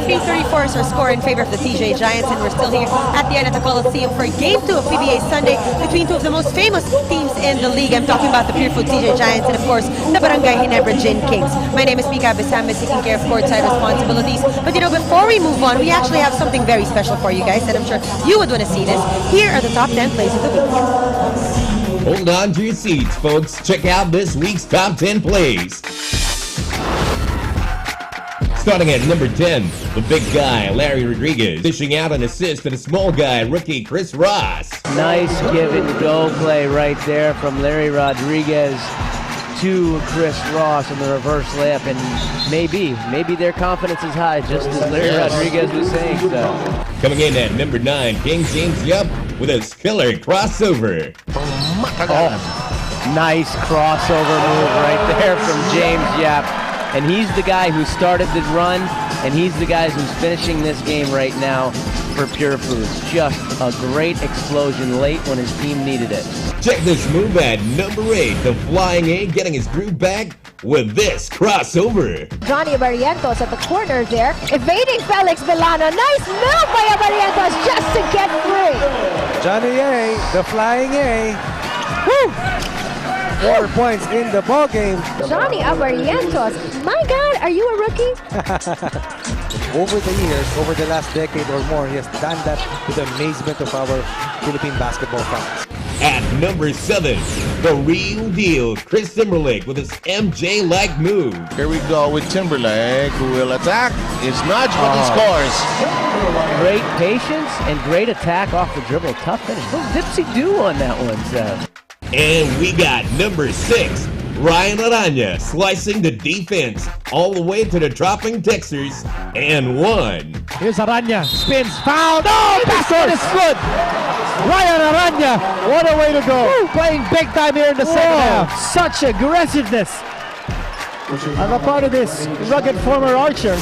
3:34 is our score in favor of the TJ Giants, and we're still here at the end of the Coliseum for Game 2 of PBA Sunday between two of the most famous teams in the league. I'm talking about the PureFoods TJ Giants and, of course, the Barangay Ginebra Gin Kings. My name is Mika Besame, taking care of courtside responsibilities. But, before we move on, we actually have something very special for you guys, and I'm sure you would want to see this. Here are the top 10 plays of the week. Hold on to your seats, folks. Check out this week's top 10 plays. Starting at number 10, the big guy, Larry Rodriguez, dishing out an assist to the small guy, rookie Chris Ross. Nice give and go play right there from Larry Rodriguez to Chris Ross in the reverse layup, and maybe their confidence is high, just as Larry Rodriguez was saying so. Coming in at number 9, King James Yup with a killer crossover. Nice crossover move right there from James Yap. And he's the guy who started the run, and he's the guy who's finishing this game right now for PureFoods. Just a great explosion late when his team needed it. Check this move at number 8, the Flying A getting his groove back with this crossover. Johnny Barrientos at the corner there, evading Felix Villano. Nice move by Barrientos just to get free. Johnny A, the Flying A. Woo! 4 points in the ball game. Johnny Barrientos, my God, are you a rookie? Over the years, over the last decade or more, he has done that to the amazement of our Philippine basketball fans. At number 7, the real deal, Chris Timberlake with his MJ-like move. Here we go with Timberlake, who will attack. It's nudge, but he scores. Great patience and great attack off the dribble. Tough finish. Little dipsy-do on that one, Seth. And we got number 6, Ryan Aranya slicing the defense all the way to the dropping Texers and one. Here's Aranya, spins, fouled. Oh, basket is good. Ryan Aranya, what a way to go. Woo, playing big time here in the second half. Such aggressiveness. I'm a part of this rugged former Archer.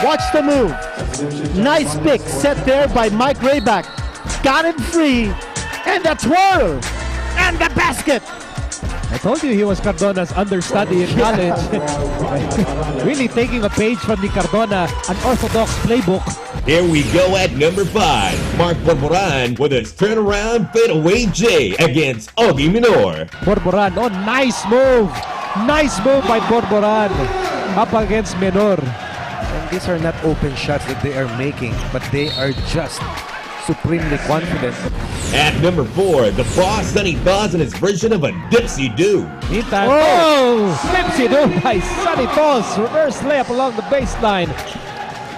Watch the move. Nice pick set there by Mike Rayback. Got him free. And the twirl! And the basket! I told you he was Cardona's understudy in college. Really taking a page from the Cardona unorthodox playbook. Here we go at number 5, Mark Borboran with his turnaround fadeaway J against Ogie Minor. Borboran, oh nice move! Nice move by Borboran up against Minor. And these are not open shots that they are making, but they are just supremely confident. At number 4, the boss Sonny Dawes in his version of a dipsy-do. Meantime, oh! Dipsy-do by Sonny Dawes. Reverse layup along the baseline.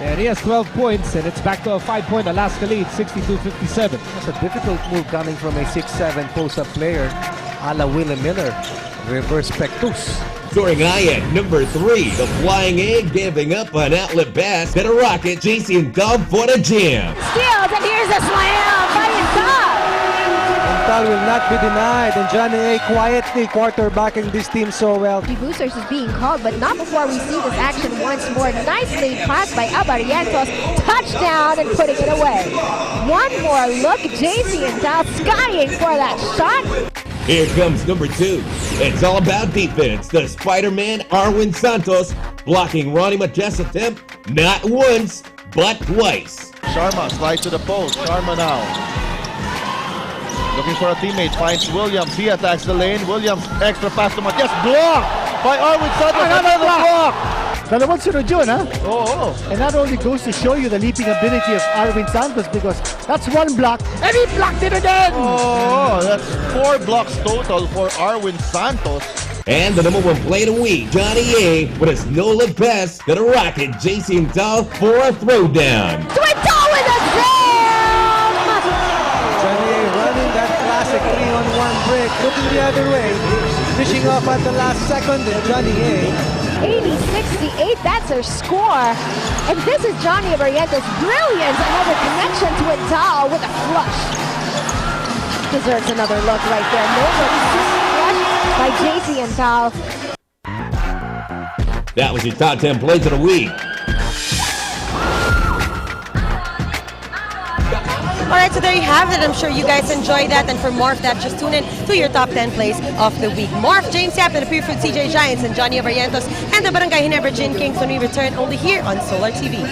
And he has 12 points, and it's back to a 5-point Alaska lead, 62-57. It's a difficult move coming from a 6'7" post-up player, a la Willie Miller. Reverse pectus. Soaring high at number 3, the Flying A giving up an outlet pass to the Rocket, chasing Dub for the jam. Steals, and here's a slam by Intal. Intal will not be denied, and Johnny A quietly quarterbacking this team so well. The boosters is being called, but not before we see this action once more. Nicely passed by Barrientos. Touchdown and putting it away. One more look, JC Intal skying for that shot. Here comes number 2. It's all about defense. The Spider-Man Arwin Santos blocking Ronnie Mate's attempt not once, but twice. Sharma slides to the post. Sharma now. Looking for a teammate. Finds Williams. He attacks the lane. Williams extra pass to Matias. Blocked by Arwin Santos. Another block. Dalawan-sunod yun, ha? Oh. And that only goes to show you the leaping ability of Arwin Santos, because that's one block, and he blocked it again! Oh, that's 4 blocks total for Arwin Santos. And the number 1 play of the week, Johnny A with his no-look pass to the Rocket, JC Intal for a throwdown. Twintal with a jam! Johnny A running that classic 3-on-1 break, looking the other way, fishing off at the last second, and Johnny A 80-68, that's her score. And this is Johnny Barrientos' brilliance. Another connection to Intal with a flush. Deserves another look right there. No look flush by JC Intal. That was your top 10 plays of the week. Alright, so there you have it. I'm sure you guys enjoyed that. And for more of that, just tune in to your top 10 plays of the week. More of James Yap and the PureFoods TJ Giants and Johnny Barrientos and the Barangay Ginebra Gin Kings when we return only here on Solar TV.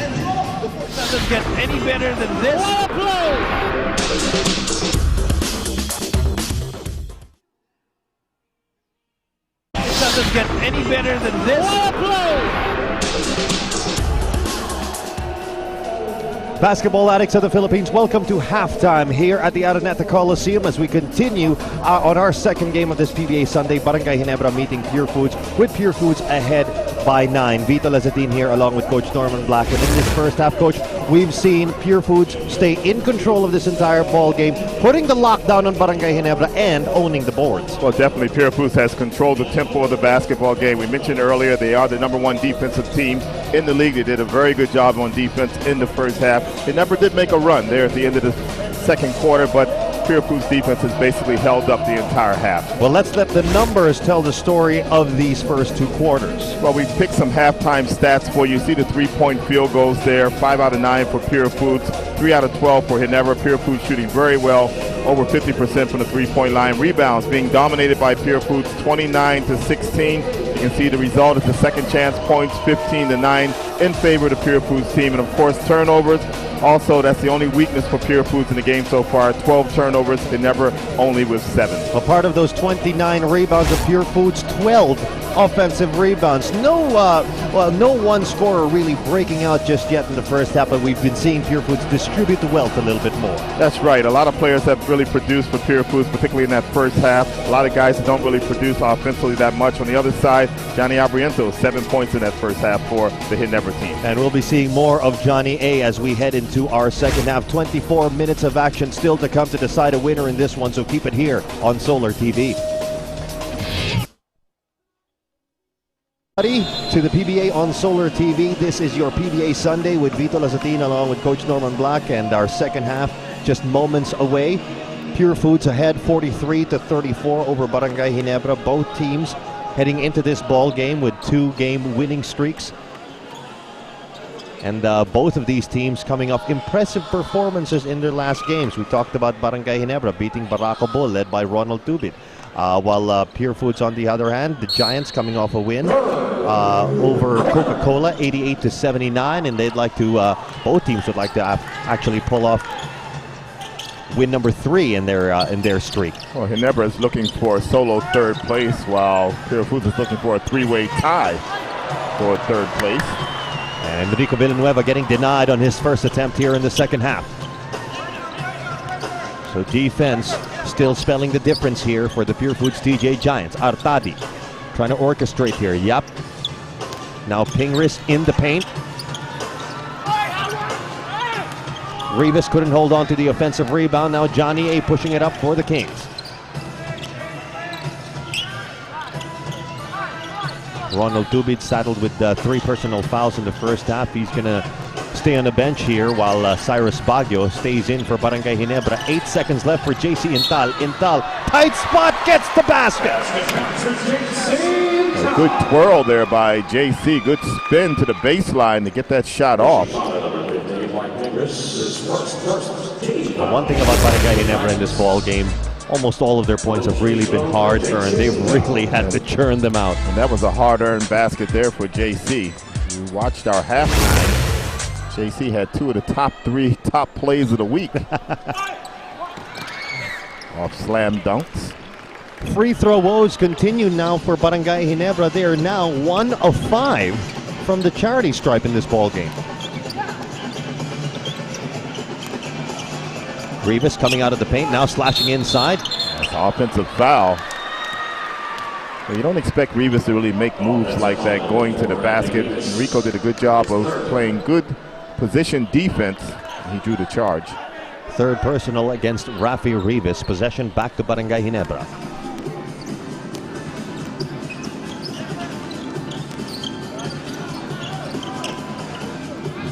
Doesn't get any better than this. It doesn't get any better than this. Basketball addicts of the Philippines, welcome to halftime here at the Araneta Coliseum as we continue on our second game of this PBA Sunday. Barangay Ginebra meeting Pure Foods, with Pure Foods ahead by 9. Vito Lazatin here along with Coach Norman Black. And in this first half, Coach, we've seen Pure Foods stay in control of this entire ball game, putting the lockdown on Barangay Ginebra and owning the boards. Well, definitely Pure Foods has controlled the tempo of the basketball game. We mentioned earlier they are the #1 defensive team in the league. They did a very good job on defense in the first half. They never did make a run there at the end of the second quarter, but Pure Foods defense has basically held up the entire half. Well, let's let the numbers tell the story of these first 2 quarters. Well, we picked some halftime stats for you. See the 3-point field goals there. 5 out of 9 for Pure Foods, 3 out of 12 for Ginebra. Pure Foods shooting very well, over 50% from the 3-point line. Rebounds being dominated by Pure Foods, 29-16. You can see the result is the second chance points, 15-9 in favor of the Pure Foods team. And of course, turnovers. Also, that's the only weakness for Pure Foods in the game so far. 12 turnovers, Ginebra only with 7. A part of those 29 rebounds of Pure Foods, 12 offensive rebounds. No one scorer really breaking out just yet in the first half, but we've been seeing Pure Foods distribute the wealth a little bit more. That's right. A lot of players have really produced for Pure Foods, particularly in that first half. A lot of guys don't really produce offensively that much. On the other side, Johnny Abriento, 7 points in that first half for the Ginebra team. And we'll be seeing more of Johnny A as we head into our second half. 24 minutes of action still to come to decide a winner in this one, so keep it here on Solar TV. To the PBA on Solar TV. This is your PBA Sunday with Vito Lazatin along with Coach Norman Black, and our second half just moments away. Pure Foods ahead 43-34 over Barangay Ginebra. Both teams heading into this ball game with 2-game winning streaks. And both of these teams coming off impressive performances in their last games. We talked about Barangay Ginebra beating Barako Bull led by Ronald Tubit. While Pure Foods, on the other hand, the Giants coming off a win over Coca-Cola, 88-79, and they'd like to, both teams would like to actually pull off win number 3 in their streak. Well, Ginebra is looking for a solo third place, while Pure Foods is looking for a 3-way tie for third place. And Enrico Villanueva getting denied on his first attempt here in the second half. So defense still spelling the difference here for the Pure Foods TJ Giants. Artadi trying to orchestrate here. Yep. Now Pingris in the paint. Rivas couldn't hold on to the offensive rebound. Now Johnny A pushing it up for the Kings. Ronald Tubid saddled with 3 personal fouls in the first half. He's going to stay on the bench here while Cyrus Baguio stays in for Barangay Ginebra. 8 seconds left for JC Intal. Intal, tight spot, gets the basket. A good twirl there by JC. Good spin to the baseline to get that shot off. The one thing about Barangay Ginebra in this ball game, almost all of their points have really been hard earned. They've really had to churn them out. And that was a hard-earned basket there for JC. We watched our halftime. JC had 2 of the top 3 plays of the week. Off slam dunks. Free throw woes continue now for Barangay Ginebra. They are now 1 of 5 from the charity stripe in this ball game. Rivas coming out of the paint, now slashing inside. That's an offensive foul. Well, you don't expect Rivas to really make moves like that going to the basket. Enrico did a good job of playing good position defense. He drew the charge. Third personal against Rafi Rivas. Possession back to Barangay Ginebra.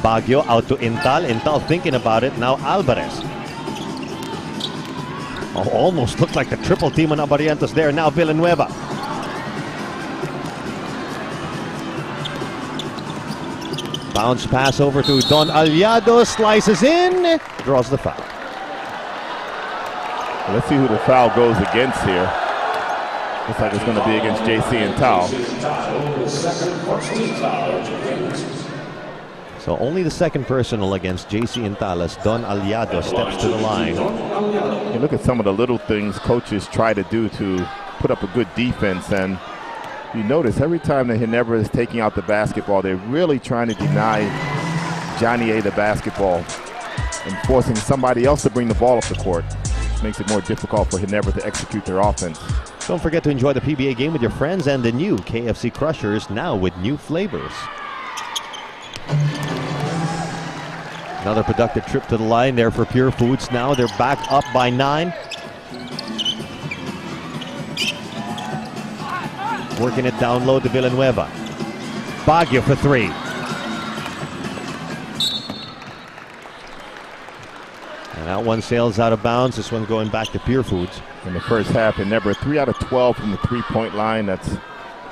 Baguio out to Intal. Intal thinking about it. Now Alvarez. Oh, almost looked like the triple team on Abarientos there. Now Villanueva. Bounce pass over to Don Aliado. Slices in. Draws the foul. Let's see who the foul goes against here. Looks like it's going to be against JC and Tal. So only the second personal against JC and Tal as Don Aliado steps to the line. You look at some of the little things coaches try to do to put up a good defense, and you notice every time that Ginebra is taking out the basketball, they're really trying to deny Johnny A the basketball and forcing somebody else to bring the ball up the court. Which makes it more difficult for Ginebra to execute their offense. Don't forget to enjoy the PBA game with your friends and the new KFC Crushers, now with new flavors. Another productive trip to the line there for Pure Foods. Now they're back up by 9. Working it down low to Villanueva. Baguio for 3. And that one sails out of bounds. This one going back to Pure Foods. In the first half, Ginebra 3 out of 12 from the three-point line. That's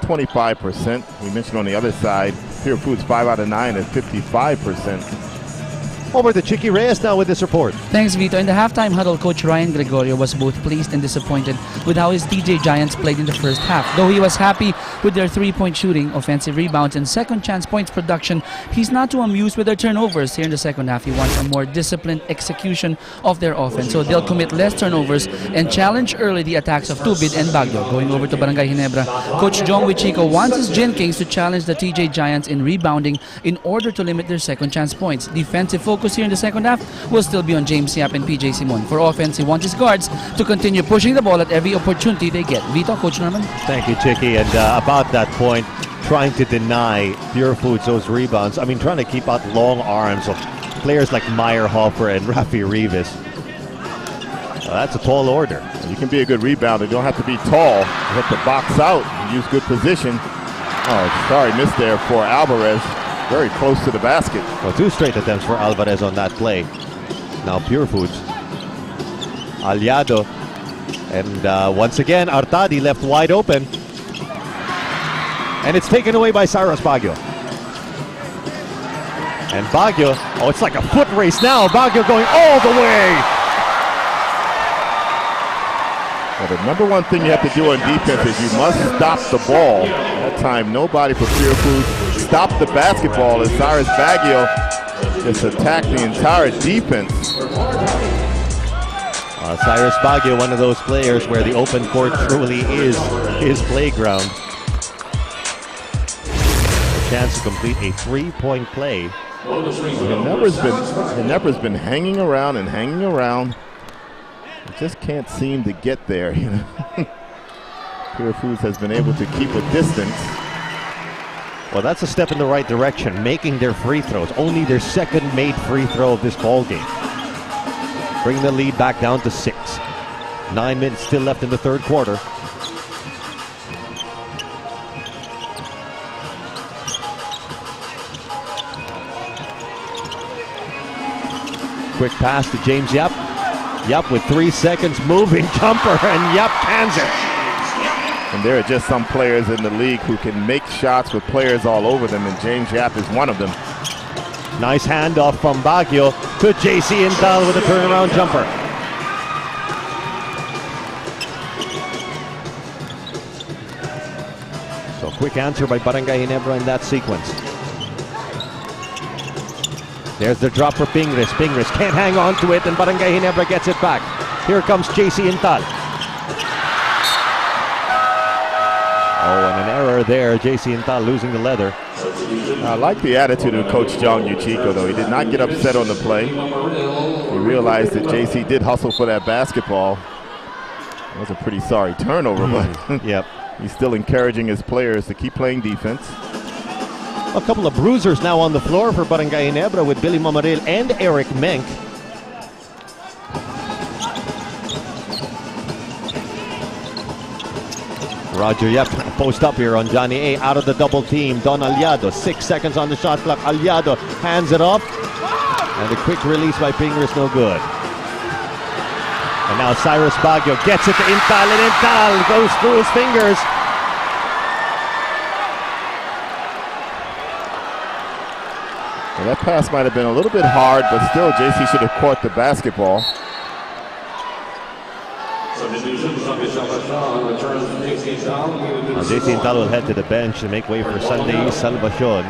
25%. We mentioned on the other side, Pure Foods 5 out of 9 at 55%. Over to Chicky Reyes now with this report. Thanks, Vito. In the halftime huddle, Coach Ryan Gregorio was both pleased and disappointed with how his TJ Giants played in the first half. Though he was happy with their three-point shooting, offensive rebounds, and second chance points production, he's not too amused with their turnovers. Here in the second half, he wants a more disciplined execution of their offense, so they'll commit less turnovers and challenge early the attacks of Tubid and Baguio. Going over to Barangay Ginebra, Coach Jong Wichico wants his Gin Kings to challenge the TJ Giants in rebounding in order to limit their second chance points. Defensive focus here in the second half will still be on James Yap and PJ Simon. For offense, he wants his guards to continue pushing the ball at every opportunity they get. Vito, Coach Norman. Thank you, Chicky. And about that point, trying to deny Pure Foods those rebounds. I mean, trying to keep out long arms of players like Meyerhofer and Rafi Rivas. That's a tall order. You can be a good rebounder. You don't have to be tall. You have to box out and use good position. Oh, sorry, missed there for Alvarez. Very close to the basket. Well, 2 straight attempts for Alvarez on that play. Now Pure Foods. Aliado. And once again, Artadi left wide open. And it's taken away by Cyrus Baguio. And Baguio, oh, it's like a foot race now. Baguio going all the way. Well, the number one thing you have to do on defense is you must stop the ball. That time, nobody for Pure Foods stopped the basketball as Cyrus Baguio just attacked the entire defense. Cyrus Baguio, one of those players where the open court truly is his playground. A chance to complete a 3-point play. Ginebra's been hanging around and hanging around. It just can't seem to get there, you know. Pure Foods has been able to keep a distance. Well, that's a step in the right direction, making their free throws. Only their second made free throw of this ball game. Bring the lead back down to 6. 9 minutes still left in the third quarter. Quick pass to James Yap. Yap with 3 seconds, moving jumper, and Yap cans it. And there are just some players in the league who can make shots with players all over them, and James Yap is one of them. Nice handoff from Baguio to JC Intal with a turnaround jumper. So quick answer by Barangay Ginebra in that sequence. There's the drop for Pingris. Pingris can't hang on to it, and Barangay Ginebra gets it back. Here comes JC Intal. Oh, and an error there. JC Intal losing the leather. I like the attitude of Coach Jong Yuchiko, though. He did not get upset on the play. He realized that JC did hustle for that basketball. It was a pretty sorry turnover, but yep. He's still encouraging his players to keep playing defense. A couple of bruisers now on the floor for Barangay Ginebra with Billy Mamaril and Eric Menk. Roger Yep post up here on Johnny A. Out of the double team. Don Aliado, 6 seconds on the shot clock. Aliado hands it off. And a quick release by Pingris, no good. And now Cyrus Baguio gets it to Intal, and Intal goes through his fingers. Well, that pass might have been a little bit hard, but still JC should have caught the basketball. JC Intal will head to the bench to make way for Sunday Salvacion.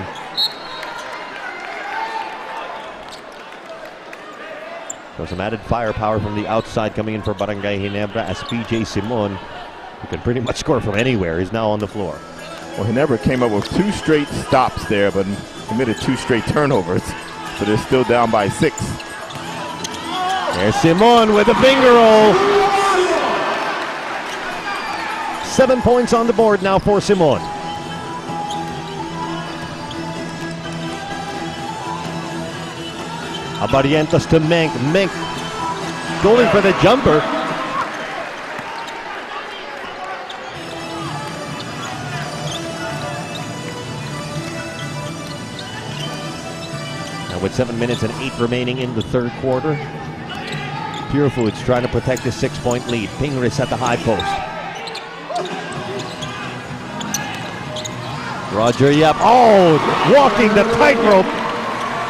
So some added firepower from the outside coming in for Barangay Ginebra as PJ Simon, who can pretty much score from anywhere, is now on the floor. Well, Ginebra came up with 2 straight stops there, but committed 2 straight turnovers. So they're still down by 6. There's Simon with a finger roll. 7 points on the board now for Simon. Abarientos to Menk. Menk going for the jumper. And with 7 minutes and 8 remaining in the third quarter, PureFoods trying to protect his 6-point lead. Pingris at the high post. Roger Yap, walking the tightrope.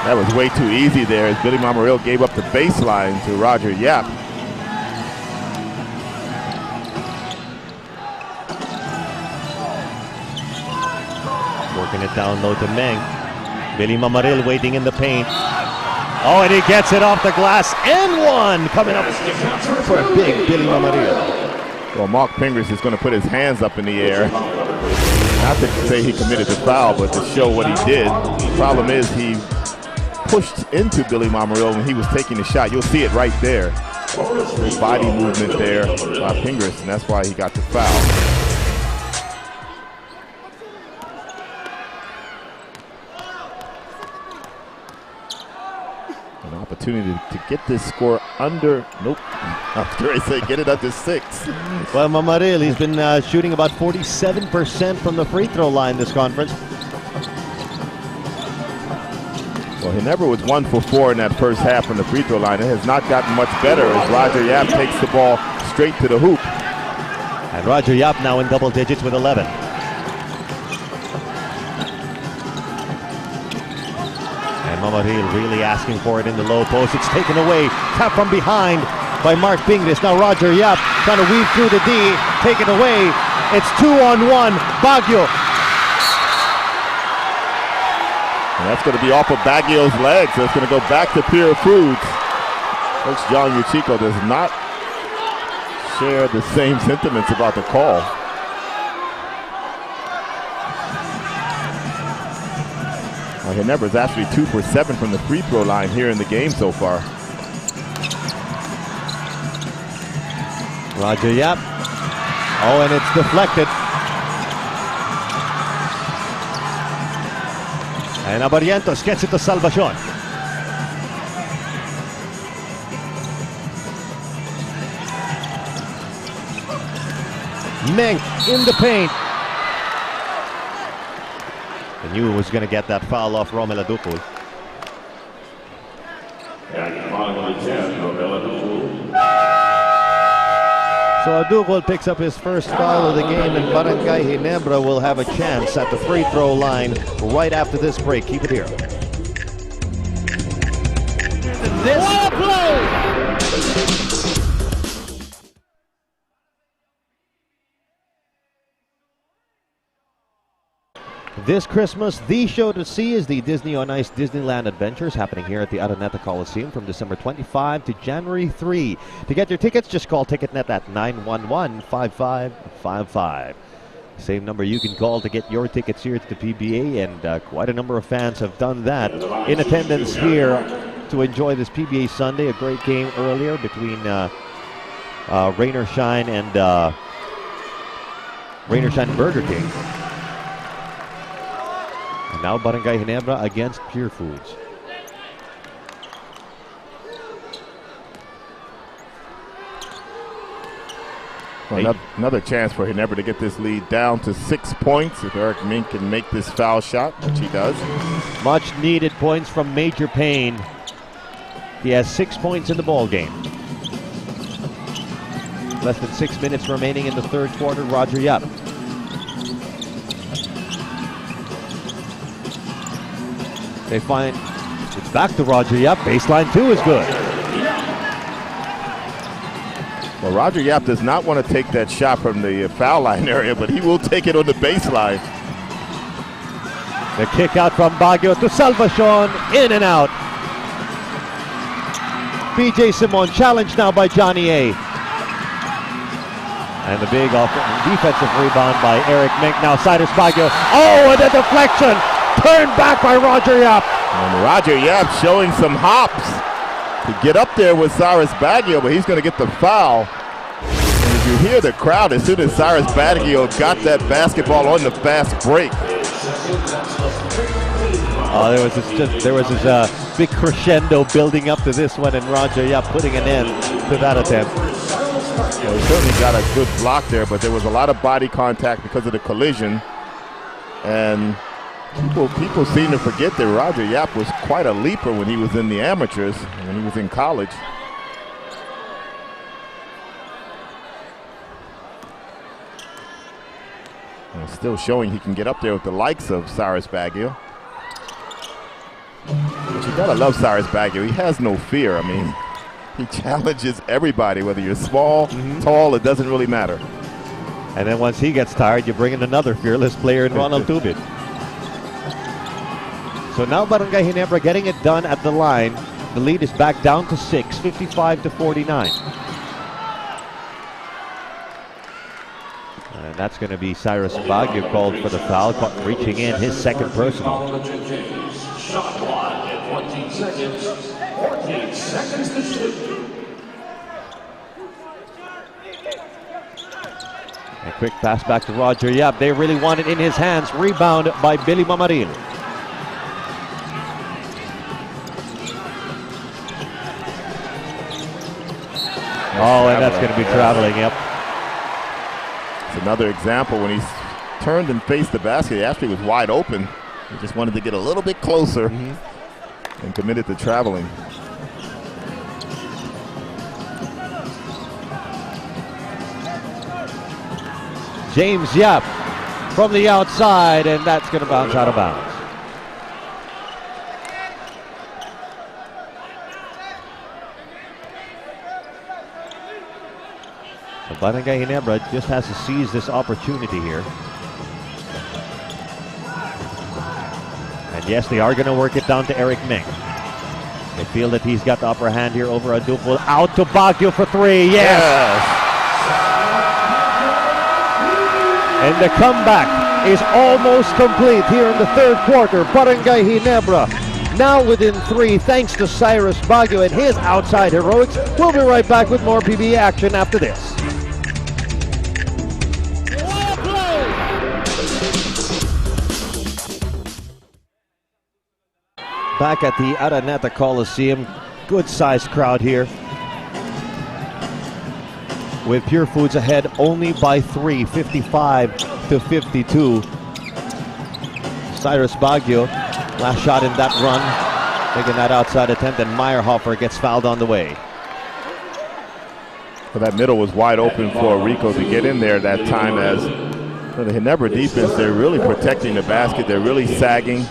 That was way too easy there as Billy Mamaril gave up the baseline to Roger Yap. Working it down low to Meng. Billy Mamaril waiting in the paint. Oh, and he gets it off the glass and one coming up for a big Billy Mamaril. Well, Mark Pingris is going to put his hands up in the air. Not to say he committed the foul, but to show what he did. The problem is he pushed into Billy Mamaril when he was taking the shot. You'll see it right there. Good body movement there by Pingris, and that's why he got the foul. An opportunity to get this score under, after I say get it under 6. Well, Mamaril, he's been shooting about 47% from the free throw line this conference. Well, Ginebra was 1 for 4 in that first half from the free throw line. It has not gotten much better as Roger Yap takes the ball straight to the hoop. And Roger Yap now in double digits with 11. And Mamaril really asking for it in the low post. It's taken away, tap from behind by Mark Pingris. Now Roger Yap trying to weave through the D, take it away. It's 2-on-1, Baguio. And that's going to be off of Baguio's legs. So it's going to go back to PureFoods. Coach John Uchiko does not share the same sentiments about the call. Well, Ginebra is actually 2 for 7 from the free throw line here in the game so far. Roger Yap. Oh, and it's deflected. And Abarientos gets it to Salvacion. Meng in the paint. I knew he was going to get that foul off Romel Adukul. So Adukul picks up his first foul of the game, and Barangay Ginebra will have a chance at the free throw line right after this break. Keep it here. What a play! This Christmas, the show to see is the Disney on Ice Disneyland Adventures happening here at the Araneta Coliseum from December 25 to January 3. To get your tickets, just call TicketNet at 911-5555. Same number you can call to get your tickets here to the PBA, and quite a number of fans have done that in attendance here to enjoy this PBA Sunday. A great game earlier between Rain or Shine and Burger King. And now Barangay Ginebra against PureFoods. Well, another chance for Ginebra to get this lead down to 6 points if Eric Mink can make this foul shot, which he does. Much needed points from Major Payne. He has 6 points in the ball game. Less than 6 minutes remaining in the third quarter. Roger Yap. They find it's back to Roger Yap. Baseline 2 is good. Well, Roger Yap does not want to take that shot from the foul line area, but he will take it on the baseline. The kick out from Baguio to Salvacion, in and out. BJ Simon challenged now by Johnny A. And the big defensive rebound by Eric Mink. Now Cyrus Baguio. Oh, and a deflection. Turned back by Roger Yap. And Roger Yap showing some hops to get up there with Cyrus Baguio, but he's going to get the foul. And as you hear the crowd, as soon as Cyrus Baguio got that basketball on the fast break. Oh, there was this big crescendo building up to this one, and Roger Yap putting an end to that attempt. Well, he certainly got a good block there, but there was a lot of body contact because of the collision. And people seem to forget that Roger Yap was quite a leaper when he was in the amateurs, when he was in college. And still showing he can get up there with the likes of Cyrus Baguio. But you gotta love Cyrus Baguio. He has no fear. I mean, he challenges everybody, whether you're small, tall, it doesn't really matter. And then once he gets tired, you bring in another fearless player in Ronald Tubit. So now Barangay Ginebra getting it done at the line. The lead is back down to 6, 55-49. And that's going to be Cyrus Baguio called for the foul, reaching in his second personal. Shot clock at 14 seconds. 14 seconds to shoot. A quick pass back to Roger Yap. They really want it in his hands. Rebound by Billy Mamaril. Oh, and that's going to be traveling, yep. It's another example when he's turned and faced the basket. He actually was wide open. He just wanted to get a little bit closer and committed to traveling. James Yap from the outside, and that's going to bounce out of bounds. So Barangay Ginebra just has to seize this opportunity here. And yes, they are going to work it down to Eric Mink. They feel that he's got the upper hand here over Adufo. Out to Baguio for three. Yes! And the comeback is almost complete here in the third quarter. Barangay Ginebra now within three thanks to Cyrus Baguio and his outside heroics. We'll be right back with more PBA action after this. Back at the Araneta Coliseum, good-sized crowd here. With Pure Foods ahead only by 3, 55-52. Cyrus Baguio, last shot in that run, making that outside attempt, and Meyerhofer gets fouled on the way. So that middle was wide open for Rico to get in there that time, as for the Ginebra defense, they're really protecting the basket. They're really sagging.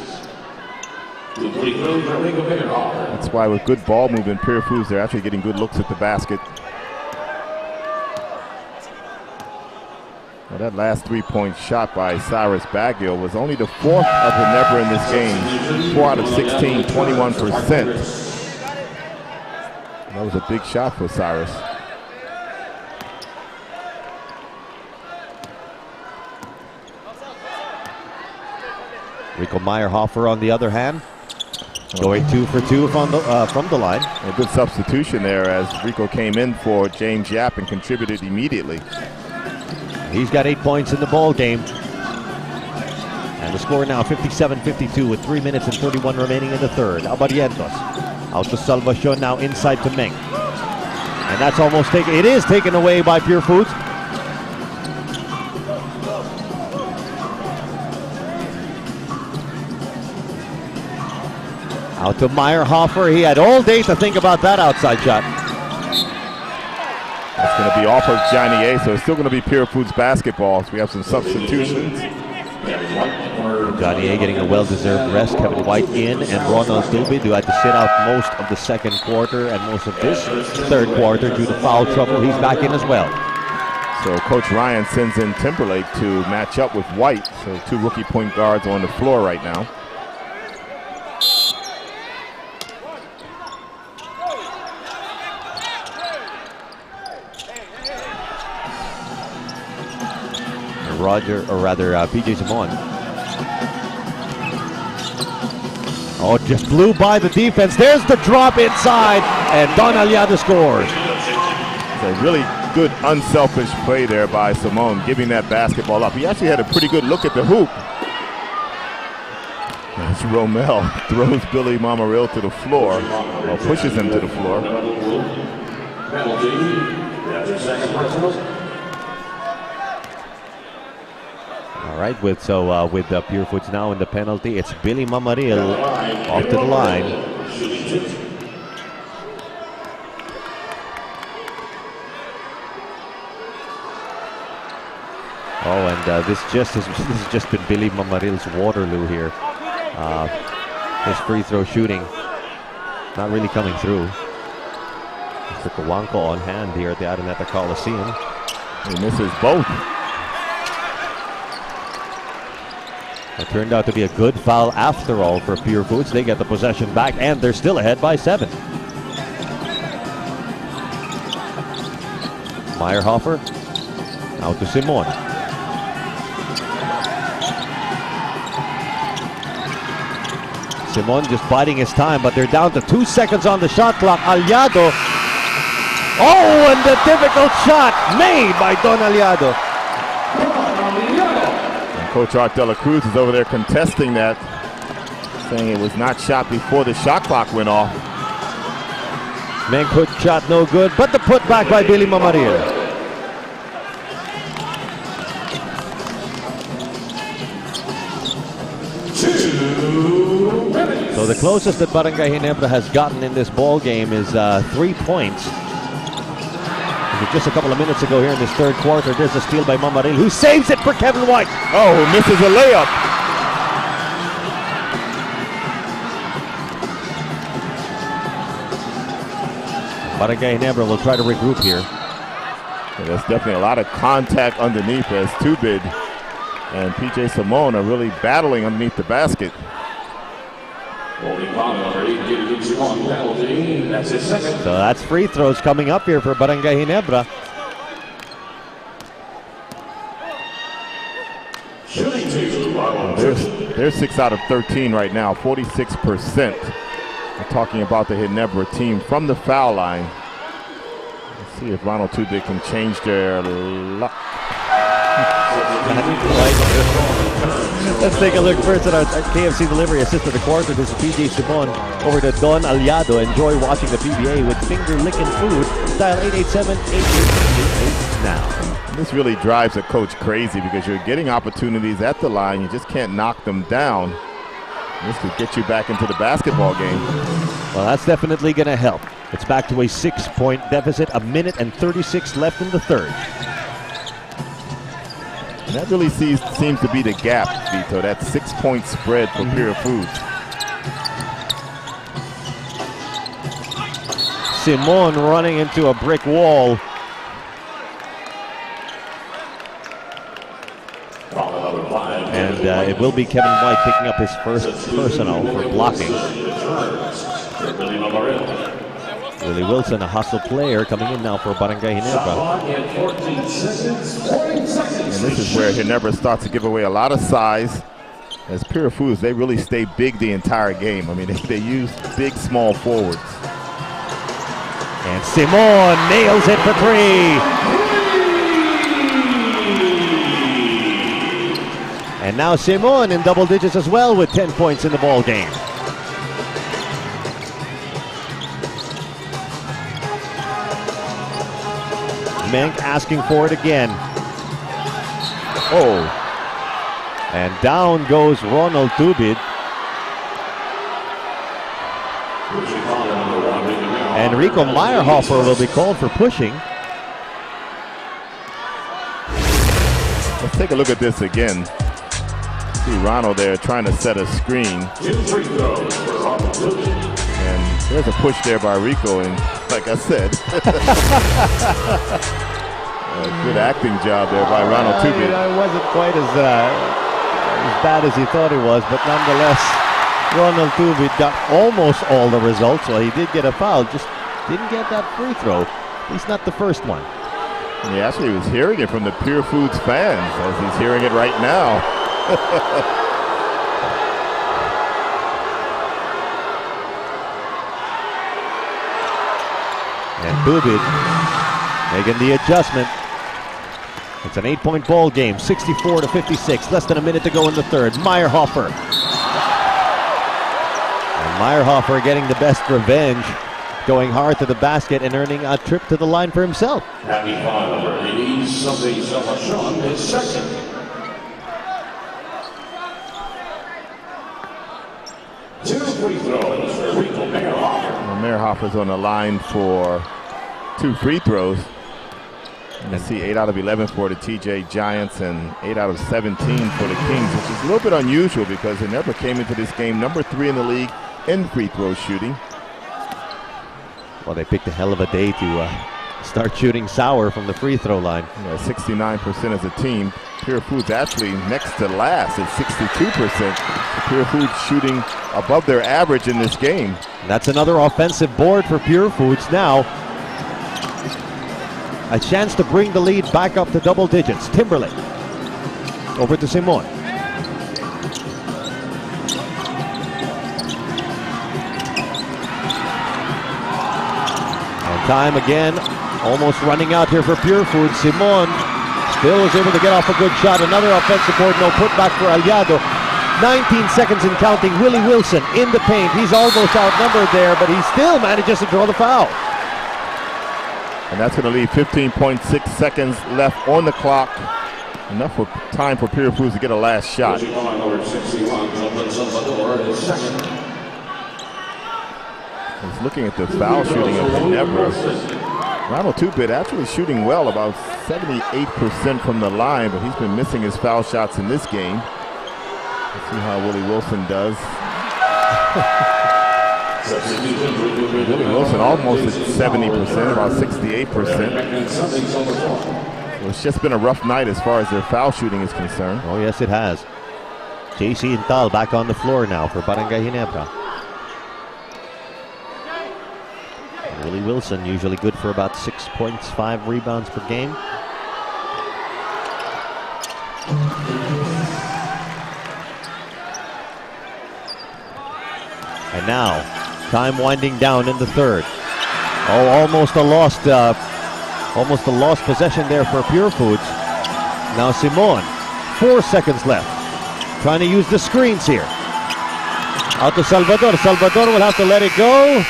That's why with good ball movement, Pure Foods, they're actually getting good looks at the basket. Well, that last three-point shot by Cyrus Baguio was only the fourth of Ginebra in this game. 4 out of 16, 21%. That was a big shot for Cyrus. Rico Meyerhofer on the other hand, going 2 for 2 from the line. A good substitution there as Rico came in for James Yap and contributed immediately. He's got 8 points in the ball game. And the score now 57-52 with 3 minutes and 31 remaining in the third. Abarientos out to Salvacion, now inside to Meng. And that's almost taken. It is taken away by Pure Foods. Out to Meyerhofer. He had all day to think about that outside shot. That's going to be off of Johnny A, so it's still going to be Pure Foods basketball. So we have some substitutions. Gadier getting a well-deserved rest. Kevin White in, and Ronald Tubid, who had to sit out most of the second quarter and most of this third quarter due to foul trouble. He's back in as well. So Coach Ryan sends in Timberlake to match up with White. So 2 rookie point guards on the floor right now. PJ Simon. Oh, just blew by the defense. There's the drop inside, and Don Aliado scores. It's a really good unselfish play there by Simone, giving that basketball up. He actually had a pretty good look at the hoop. As Romel throws Billy Mamaril to the floor, or pushes him to the floor. All right, with Purefoods now in the penalty, it's Billy Mamaril off to the line. Oh, and this has just been Billy Mamaril's Waterloo here. His free throw shooting not really coming through. Mr. Kawanko on hand here at the Araneta Coliseum. He misses both. It turned out to be a good foul after all for Purefoods. They get the possession back, and they're still ahead by 7. Meyerhofer out to Simon. Simon just biding his time, but they're down to 2 seconds on the shot clock. Aliado. Oh, and the difficult shot made by Don Aliado. And Coach Art De La Cruz is over there contesting that, saying it was not shot before the shot clock went off. Main quick shot no good, but the putback by Billy Mamaril. So the closest that Barangay Ginebra has gotten in this ball game is 3 points. Just a couple of minutes ago here in this third quarter, there's a steal by Mamaril, who saves it for Kevin White. Oh, who misses a layup. Barangay Ginebra will try to regroup here. Yeah, there's definitely a lot of contact underneath as Tubid and PJ Simone are really battling underneath the basket. So that's free throws coming up here for Barangay Ginebra. They're 6 out of 13 right now, 46%. We're talking about the Ginebra team from the foul line. Let's see if Ronald Tubid can change their luck. Let's take a look first at our KFC delivery assist of the quarter. This is PJ Simon over to Don Aliado. Enjoy watching the PBA with finger-licking food. Dial 887-8888 now. This really drives a coach crazy because you're getting opportunities at the line. You just can't knock them down. This could get you back into the basketball game. Well, that's definitely going to help. It's back to a 6-point deficit, a minute and 36 left in the third. And that really seems to be the gap, Vito, that 6-point spread for Purefoods. Simon running into a brick wall. And it will be Kevin White picking up his first personal for blocking. Willie Wilson, a hustle player, coming in now for Barangay Ginebra. And this is where Ginebra starts to give away a lot of size. As Purefoods, they really stay big the entire game. I mean, they use big, small forwards. And Simon nails it for 3. And now Simon in double digits as well with 10 points in the ball game. Menk asking for it again. Oh. And down goes Ronald Tubid. And Rico Meyerhofer will be called for pushing. Let's take a look at this again. See Ronald there trying to set a screen. And there's a push there by Rico, and like I said, a good acting job there by Ronald Tubit. It wasn't quite as bad as he thought it was, but nonetheless, Ronald Tubit got almost all the results. Well, he did get a foul, just didn't get that free throw. At least not the first one. And he actually was hearing it from the Pure Foods fans, as he's hearing it right now. And Tubit making the adjustment. It's an 8-point ball game, 64-56. Less than a minute to go in the third. Meyerhofer. And Meyerhofer getting the best revenge, going hard to the basket and earning a trip to the line for himself. Happy Father, Ladies, Sunday Salvation is second. Two free throws for Rico Meyerhofer. Well, Meyerhofer's on the line for 2 free throws. And I see 8 out of 11 for the TJ Giants and 8 out of 17 for the Kings, which is a little bit unusual because they never came into this game number 3 in the league in free throw shooting. Well, they picked a hell of a day to start shooting sour from the free throw line. Yeah, 69% as a team. Pure Foods actually next to last at 62%. Pure Foods shooting above their average in this game. And that's another offensive board for Pure Foods now. A chance to bring the lead back up to double digits. Timberlake over to Simon. And time again, almost running out here for Pure Foods. Simon still was able to get off a good shot. Another offensive board, no putback for Aliado. 19 seconds and counting. Willie Wilson in the paint. He's almost outnumbered there, but he still manages to draw the foul. And that's going to leave 15.6 seconds left on the clock. Enough for time for Pure Foods to get a last shot. He's looking at the foul shooting of Ginebra. Ronald Tubit actually shooting well, about 78% from the line, but he's been missing his foul shots in this game. Let's see how Willie Wilson does. Willie Wilson almost at 70%, about 68%. So it's just been a rough night as far as their foul shooting is concerned. Oh yes, it has. JC Intal back on the floor now for Barangay Ginebra. Willie Wilson usually good for about 6 points, 5 rebounds per game. And now, time winding down in the third. Oh, almost a lost possession there for Pure Foods. Now Simon, 4 seconds left. Trying to use the screens here. Out to Salvador. Salvador will have to let it go.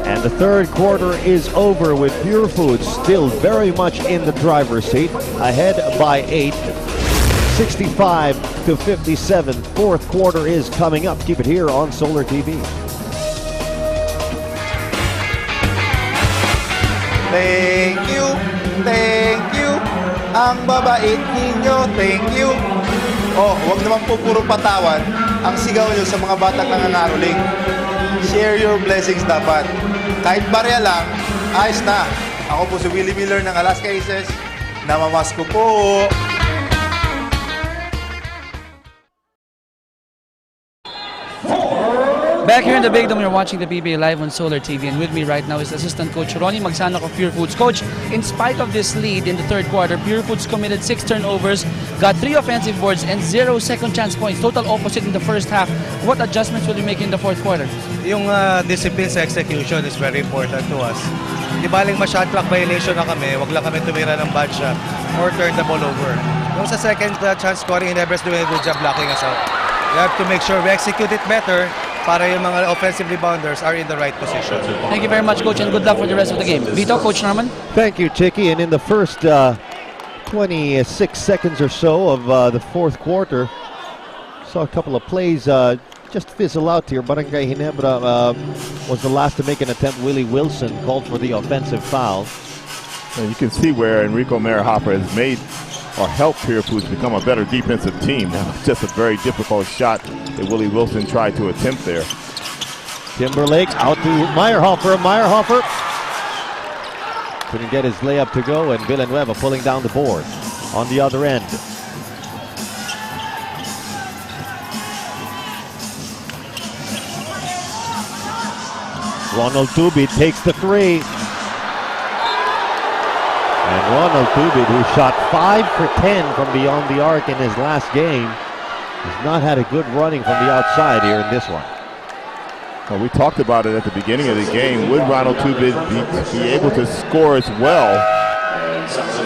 And the third quarter is over with Pure Foods still very much in the driver's seat, ahead by 8, 65-57. Fourth quarter is coming up. Keep it here on Solar TV. Thank you, thank you. Ang babait ninyo, thank you. Oh, wag naman po puro patawan ang sigaw nyo sa mga batang nangangaroling. Share your blessings dapat. Kahit barya lang, ayos na. Ako po si Willie Miller ng Alaska Aces. Namamas ko po. Back here in the Big Dome, you're watching the PBA live on Solar TV, and with me right now is Assistant Coach Ronnie Magsanok of Pure Foods. Coach, in spite of this lead in the third quarter, Pure Foods committed 6 turnovers, got 3 offensive boards, and 0 second chance points. Total opposite in the first half. What adjustments will you make in the fourth quarter? Yung discipline sa execution is very important to us. Di baling ma-shot clock violation na kami, wag lang kami tumira ng bad shot or turn the ball over. Yung sa second chance scoring, Ginebra is doing a good job blocking us out. We have to make sure we execute it better para yung mga offensive rebounders are in the right position. Thank you very much, Coach, and good luck for the rest of the game. Vito, Coach Norman. Thank you, Chicky. And in the first 26 seconds or so of the fourth quarter, saw a couple of plays just fizzle out here. Barangay Ginebra was the last to make an attempt. Willie Wilson called for the offensive foul. And you can see where Enrico Meyerhofer has made or help Purefoods become a better defensive team. That was just a very difficult shot that Willie Wilson tried to attempt there. Timberlake out to Meyerhofer. Meyerhofer couldn't get his layup to go, and Villanueva pulling down the board on the other end. Ronald Tubid takes the three. And Ronald Tubid, who shot 5 for 10 from beyond the arc in his last game, has not had a good running from the outside here in this one. Well, we talked about it at the beginning of the game. Would Ronald Tubid be able to score as well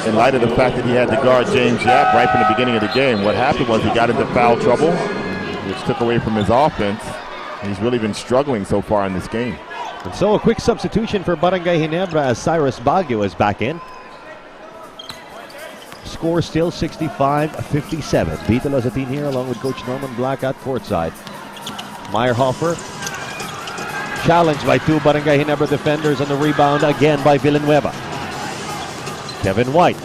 in light of the fact that he had to guard James Yap right from the beginning of the game? What happened was he got into foul trouble, which took away from his offense. And he's really been struggling so far in this game. And so a quick substitution for Barangay Ginebra as Cyrus Baguio is back in. Score still 65-57. Vito as a team here along with Coach Norman Black at courtside. Meyerhofer challenged by two Barangay Ginebra defenders, on the rebound again by Villanueva. Kevin White.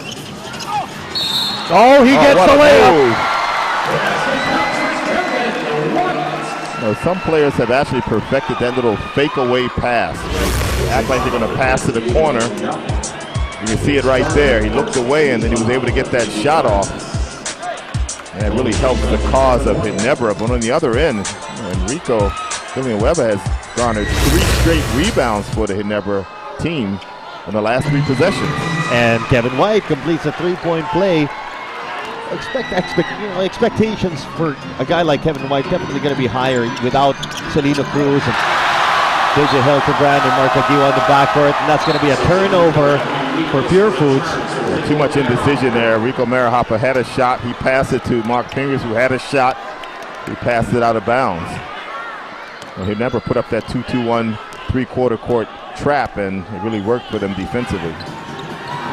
Oh, he gets the layup. Some players have actually perfected that little fake away pass. They act like they're going to pass to the corner. You can see it right there. He looked away and then he was able to get that shot off. And it really helps the cause of Ginebra. But on the other end, Enrico Villanueva has garnered 3 straight rebounds for the Ginebra team in the last 3 possessions. And Kevin White completes a three-point play. Expectations for a guy like Kevin White definitely going to be higher without Celino Cruz and JJ Hildebrand and Mark Aguilar on the backcourt, and that's going to be a turnover for Purefoods. Too much indecision there. Rico Meyerhofer had a shot. He passed it to Mark Fingers, who had a shot. He passed it out of bounds. Well, he never put up that 2-2-1 three-quarter court trap, and it really worked for them defensively.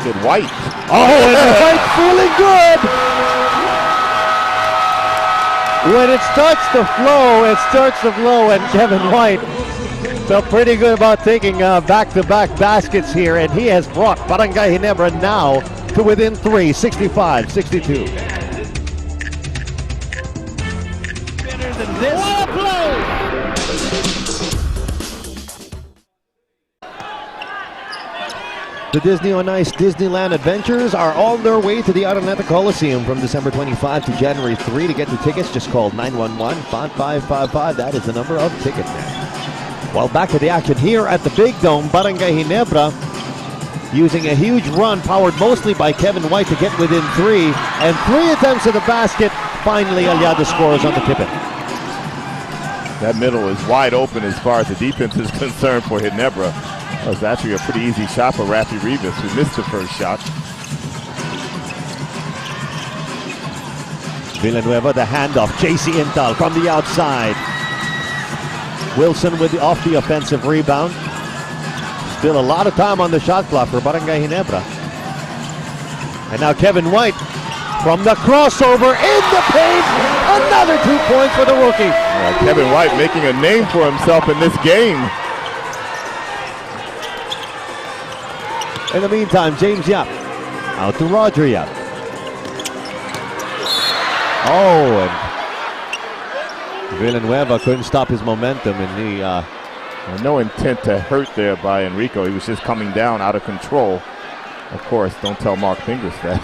Good White. Oh, and White feeling good. When it starts to flow, and Kevin White felt pretty good about taking back-to-back baskets here, and he has brought Barangay Ginebra now to within 3, 65-62. Better than this. What a play! The Disney on Ice Disneyland Adventures are on their way to the Araneta Coliseum from December 25 to January 3. To get the tickets, just call 911-5555. That is the number of Ticketnet. Well, back to the action here at the Big Dome. Barangay Ginebra using a huge run powered mostly by Kevin White to get within 3. And 3 attempts at the basket. Finally, Aliado scores on the tip-in. That middle is wide open as far as the defense is concerned for Ginebra. That was actually a pretty easy shot for Rafi Rivas, who missed the first shot. Villanueva, the handoff. JC Intal from the outside. Wilson off the offensive rebound. Still a lot of time on the shot clock for Barangay Ginebra. And now Kevin White from the crossover in the paint. Another 2 points for the rookie. Kevin White making a name for himself in this game. In the meantime, James Yap out to Roger Yap. Oh, and Villanueva couldn't stop his momentum, and he no intent to hurt there by Enrico. He was just coming down out of control. Of course, don't tell Mark Fingers that.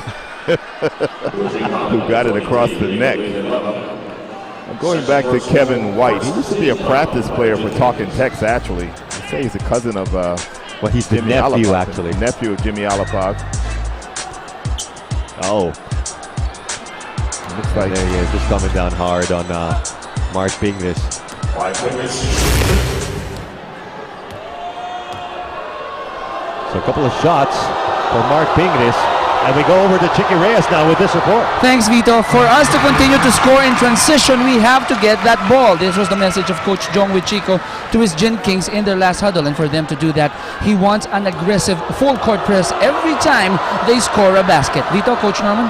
Who got it across the neck. Going back to Kevin White, he used to be a practice player for Talking Tex, actually. They say he's a cousin of well, he's the nephew, actually. Nephew of Jimmy Alapag. Oh. Looks like there he is, just coming down hard on Mark Fingers. So a couple of shots for Mark Pingris. And we go over to Chicky Reyes now with this report. Thanks, Vito. For us to continue to score in transition, we have to get that ball. This was the message of Coach Jong with Chico to his Gin Kings in their last huddle. And for them to do that, he wants an aggressive full court press every time they score a basket. Vito, Coach Norman?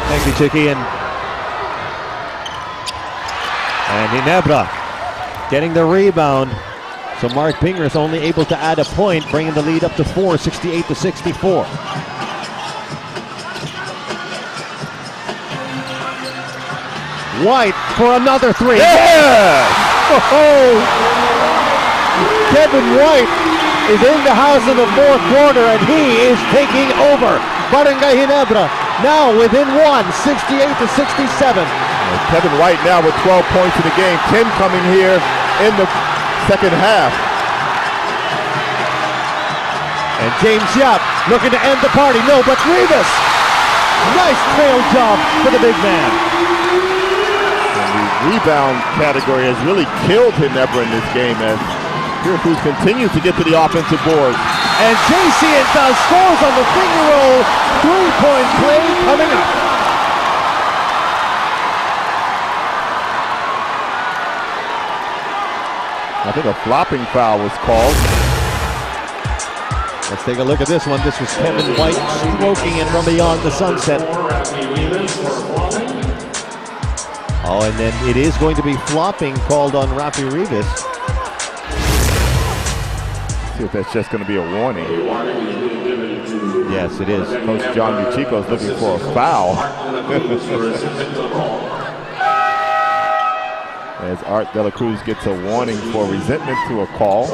Thank you, Chicky. And Ginebra getting the rebound. So Mark Pingris only able to add a point, bringing the lead up to 4, 68-64. White for another three. Yes! Oh! Kevin White is in the house in the fourth quarter, and he is taking over. Barangay Ginebra now within 68-67. Kevin White now with 12 points in the game. 10 coming here in the second half. And James Yap looking to end the party. No, but Rivas. Nice trail job for the big man. And the rebound category has really killed Ginebra in this game as Purefoods continues to get to the offensive board. And JC Intal scores on the finger roll. 3-point play coming up. I think a flopping foul was called. Let's take a look at this one. This was Kevin White stroking it from beyond the sunset. Oh, and then it is going to be flopping called on Rafi Rivas. See if that's just going to be a warning. Yes, it is. Coach John Michiko is looking for a foul. As Art De La Cruz gets a warning for resentment to a call.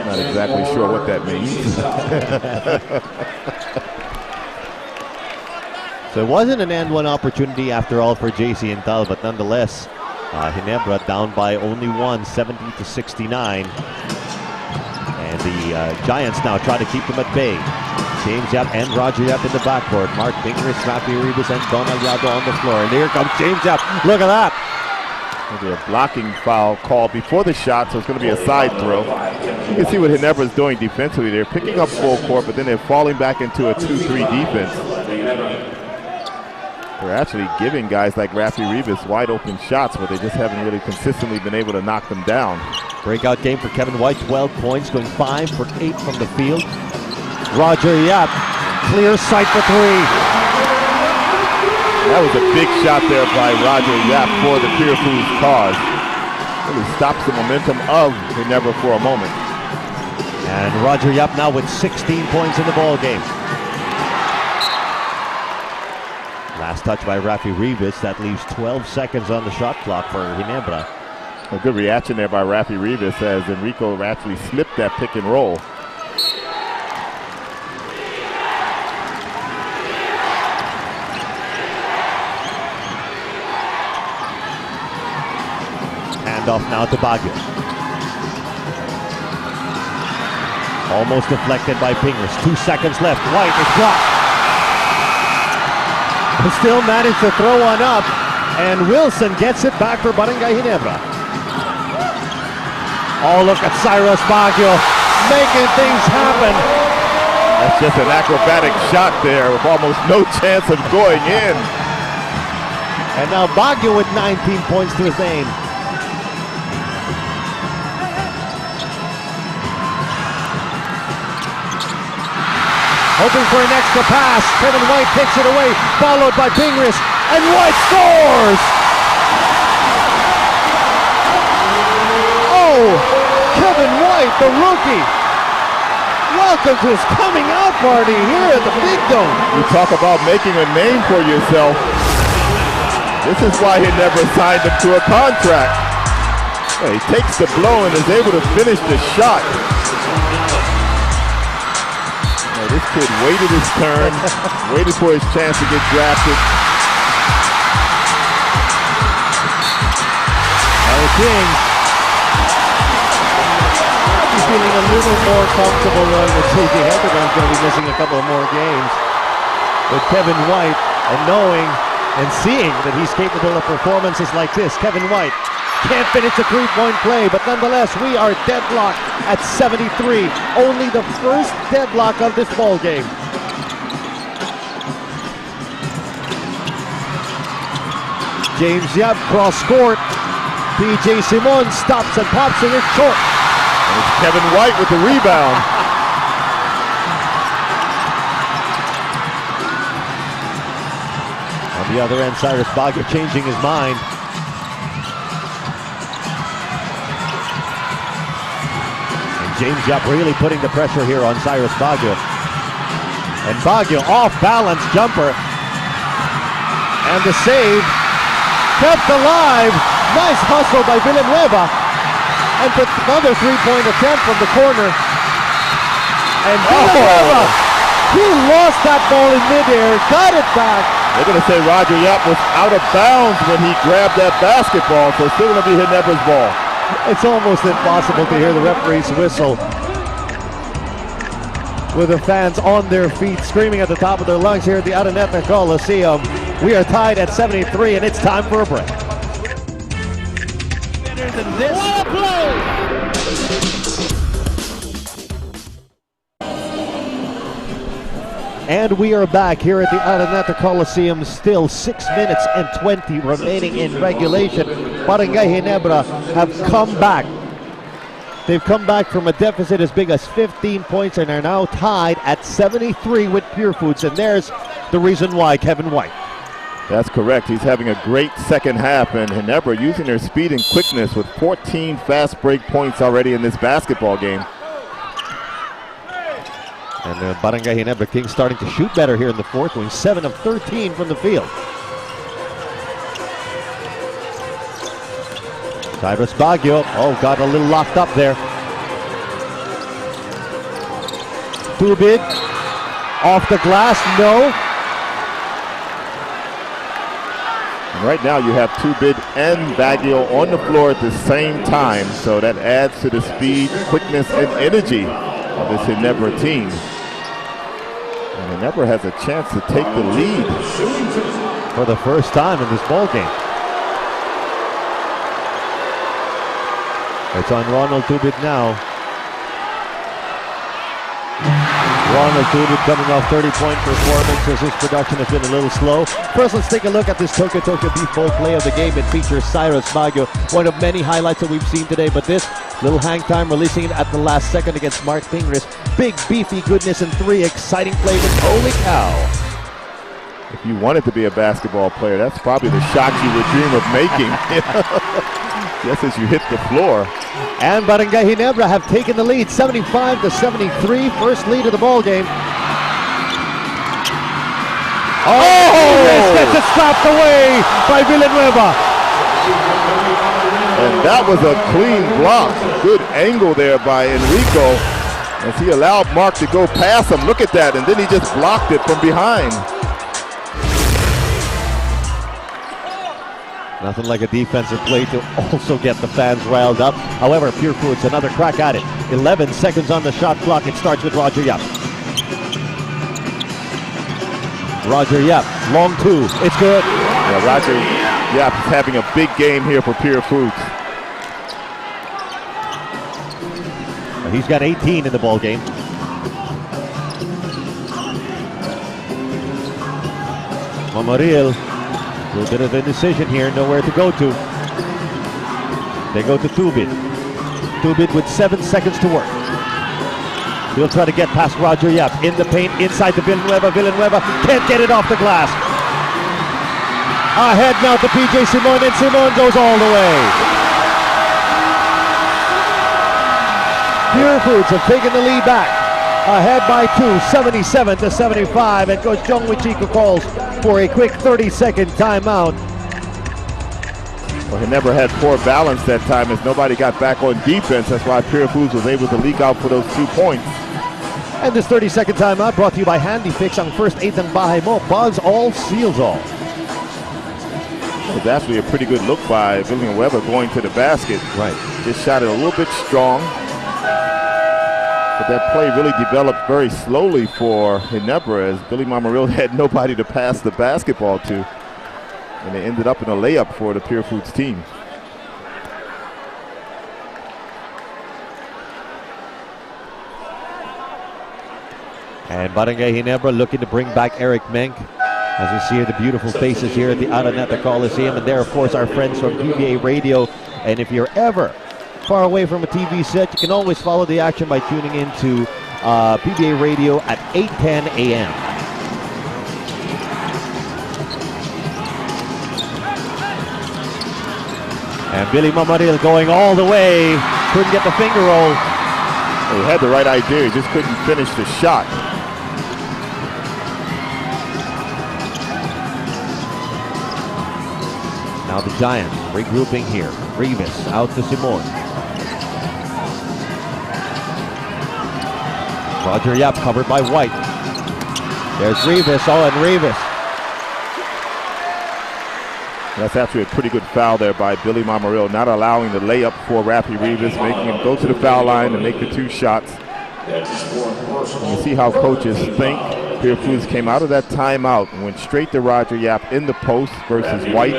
Not exactly sure what that means. So it wasn't an and one opportunity after all for JC Intal, but nonetheless, Ginebra down by only one, 70-69. And the Giants now try to keep them at bay. James Yap and Roger Yap in the backcourt. Mark Pingris, Rafi Rivas, and Don Aliado on the floor. And here comes James Yap. Look at that. There'll be a blocking foul called before the shot, so it's going to be a side throw. You can see what Ginebra is doing defensively. They're picking up full court, but then they're falling back into a 2-3 defense. They're actually giving guys like Rafi Rivas wide open shots, but they just haven't really consistently been able to knock them down. Breakout game for Kevin White, 12 points, going 5 for 8 from the field. Roger Yap, clear sight for three. That was a big shot there by Roger Yap for the Purefoods cause. Really stops the momentum of Ginebra for a moment. And Roger Yap now with 16 points in the ball game. Last touch by Rafi Rivas. That leaves 12 seconds on the shot clock for Ginebra. A good reaction there by Rafi Rivas as Enrico actually slipped that pick and roll. Off now to Baguio. Almost deflected by Pingris. 2 seconds left. White is blocked. But still managed to throw one up. And Wilson gets it back for Barangay Ginebra. Oh, look at Cyrus Baguio making things happen. That's just an acrobatic shot there with almost no chance of going in. And now Baguio with 19 points to his name. Hoping for an extra pass. Kevin White takes it away, followed by Pingris, and White scores! Oh, Kevin White, the rookie. Welcome to his coming out party here at the Big Dome. You talk about making a name for yourself. This is why he never signed him to a contract. Well, he takes the blow and is able to finish the shot. This kid waited his turn, waited for his chance to get drafted. El King is feeling a little more comfortable with JJ Heberdon's going to be missing a couple of more games. With Kevin White and knowing and seeing that he's capable of performances like this. Kevin White can't finish a three-point play, but nonetheless, we are deadlocked at 73. Only the first deadlock of this ball game. James Yap cross court. PJ Simon stops and pops it in short. And it's Kevin White with the rebound. On the other end, Cyrus Baguio changing his mind. James Yap really putting the pressure here on Cyrus Baguio. And Baguio off balance jumper. And the save kept alive. Nice hustle by Villanueva. And another three-point attempt from the corner. And Villanueva, he lost that ball in midair, got it back. They're going to say Roger Yap was out of bounds when he grabbed that basketball, so it's still going to be Ginebra's ball. It's almost impossible to hear the referee's whistle with the fans on their feet screaming at the top of their lungs here at the Araneta Coliseum. We are tied at 73 and it's time for a break. Better than this. What a play! And we are back here at the Araneta Coliseum. Still 6 minutes and 20 remaining in regulation. Barangay Ginebra have come back. They've come back from a deficit as big as 15 points and are now tied at 73 with PureFoods. And there's the reason why, Kevin White. That's correct. He's having a great second half, and Ginebra using their speed and quickness with 14 fast break points already in this basketball game. And Barangay Ginebra Kings starting to shoot better here in the fourth, going 7 of 13 from the field. Cyrus Baguio, got a little locked up there. Tubid, off the glass, no. And right now you have Tubid and Baguio on the floor at the same time, so that adds to the speed, quickness, and energy of this Ginebra team. And Ginebra has a chance to take the lead for the first time in this ball game. It's on Ronald Tubid now. Ronald Tubid coming off 30-point performances. His production has been a little slow. First, let's take a look at this Tokyo Beef Bowl play of the game. It features Cyrus Baguio, one of many highlights that we've seen today. But this little hang time, releasing it at the last second against Mark Pingris. Big, beefy goodness and 3 exciting plays. Holy cow. If you wanted to be a basketball player, that's probably the shot you would dream of making. Just as you hit the floor. And Barangay Ginebra have taken the lead, 75-73, first lead of the ball game. Gets it slapped away by Villanueva. And that was a clean block. Good angle there by Enrico as he allowed Mark to go past him. Look at that, and then he just blocked it from behind. Nothing like a defensive play to also get the fans riled up. However, PureFoods, another crack at it. 11 seconds on the shot clock. It starts with Roger Yap. Roger Yap, long 2. It's good. Yeah, Roger Yap is having a big game here for PureFoods. He's got 18 in the ball game. Mamaril. A little bit of indecision here, nowhere to go to. They go to Tubid. Tubid with 7 seconds to work. He'll try to get past Roger Yap. In the paint, inside the Villanueva. Villanueva can't get it off the glass. Ahead now to PJ Simon, and Simon goes all the way. PureFoods have taken the lead back. Ahead by 2, 77-75, and Coach Jong Wichiko calls for a quick 30-second timeout. Well, he never had poor balance that time as nobody got back on defense. That's why PureFoods was able to leak out for those 2 points. And this 30-second timeout brought to you by Handy Fix. Ang first 8 ng bahay mo, bugs all, seals all. It was actually a pretty good look by Villanueva going to the basket. Right. Just shot it a little bit strong. But that play really developed very slowly for Ginebra as Billy Mamaril had nobody to pass the basketball to. And they ended up in a layup for the PureFoods team. And Barangay Ginebra looking to bring back Eric Menk. As we see here, the beautiful faces here at the Araneta Coliseum. And there, of course, our friends from PBA Radio. And if you're ever far away from a TV set, you can always follow the action by tuning into PBA Radio at 8:10 a.m. And Billy Mamaril going all the way. Couldn't get the finger roll. Well, he had the right idea, he just couldn't finish the shot. Now the Giants regrouping here. Rivas out to Simon. Roger Yap covered by White. There's Rivas. Oh, and Rivas. That's actually a pretty good foul there by Billy Mamaril, not allowing the layup for Rafi Rivas, making him go to the foul line and make the 2 shots. You see how coaches think. PureFoods came out of that timeout and went straight to Roger Yap in the post versus White.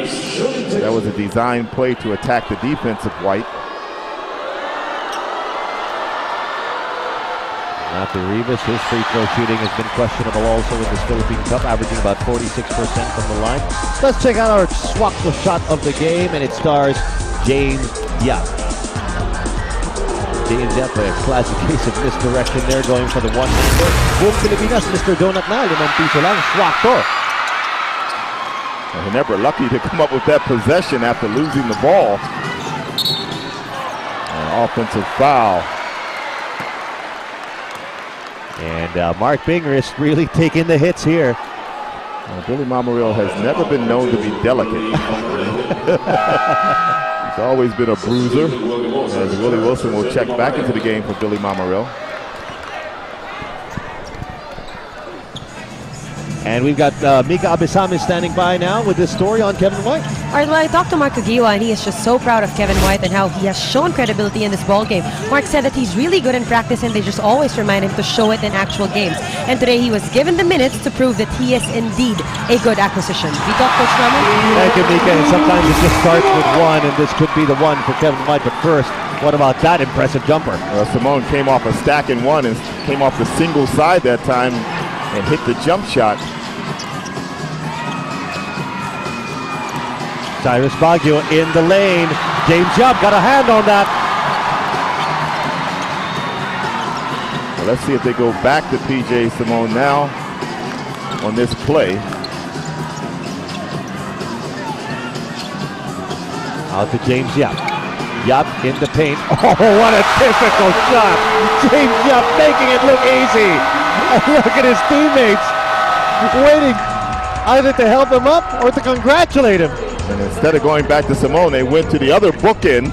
That was a design play to attack the defense of White. Rafi Rivas, his free throw shooting has been questionable also in this Philippine Cup, averaging about 46% from the line. Let's check out our swakto shot of the game, and it stars James Yap. James Yap, a classic case of misdirection there, going for the one-hander. Buong Pilipinas, Mr. Donut na, 5 piso lang, swakto. Ginebra lucky to come up with that possession after losing the ball. An offensive foul. And Mark Bingrist really taking the hits here. Billy Mamaril has never been known to be delicate. He's always been a bruiser. As Willie Wilson will check back into the game for Billy Mamaril. And we've got Mika Abisame standing by now with this story on Kevin White. All right, well, I talked to Mark Aguiwa, and he is just so proud of Kevin White and how he has shown credibility in this ball game. Mark said that he's really good in practice, and they just always remind him to show it in actual games. And today he was given the minutes to prove that he is indeed a good acquisition. We talk, Coach Ramon? Thank you, Mika. And sometimes it just starts with one, and this could be the one for Kevin White. But first, what about that impressive jumper? Simone came off a stack and one and came off the single side that time and hit the jump shot. Cyrus Baguio in the lane. James Yap got a hand on that. Well, let's see if they go back to PJ Simone now on this play. Out to James Yap. Yap in the paint. Oh, what a difficult shot. James Yap making it look easy. And look at his teammates waiting either to help him up or to congratulate him. And instead of going back to Simone, they went to the other bookend.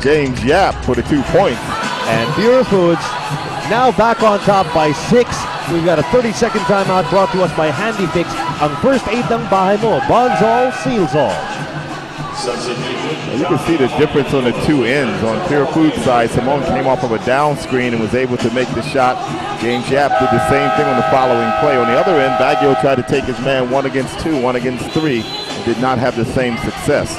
James Yap for the 2 points. And PureFoods now back on top by 6. We've got a 30-second timeout brought to us by Handy Fix. Ang first aid ng bahay mo. Bonds all, seals all. You can see the difference on the 2 ends. On PureFoods side, Simone came off of a down screen and was able to make the shot. James Yap did the same thing on the following play. On the other end, Baguio tried to take his man 1 against 2, 1 against 3, and did not have the same success.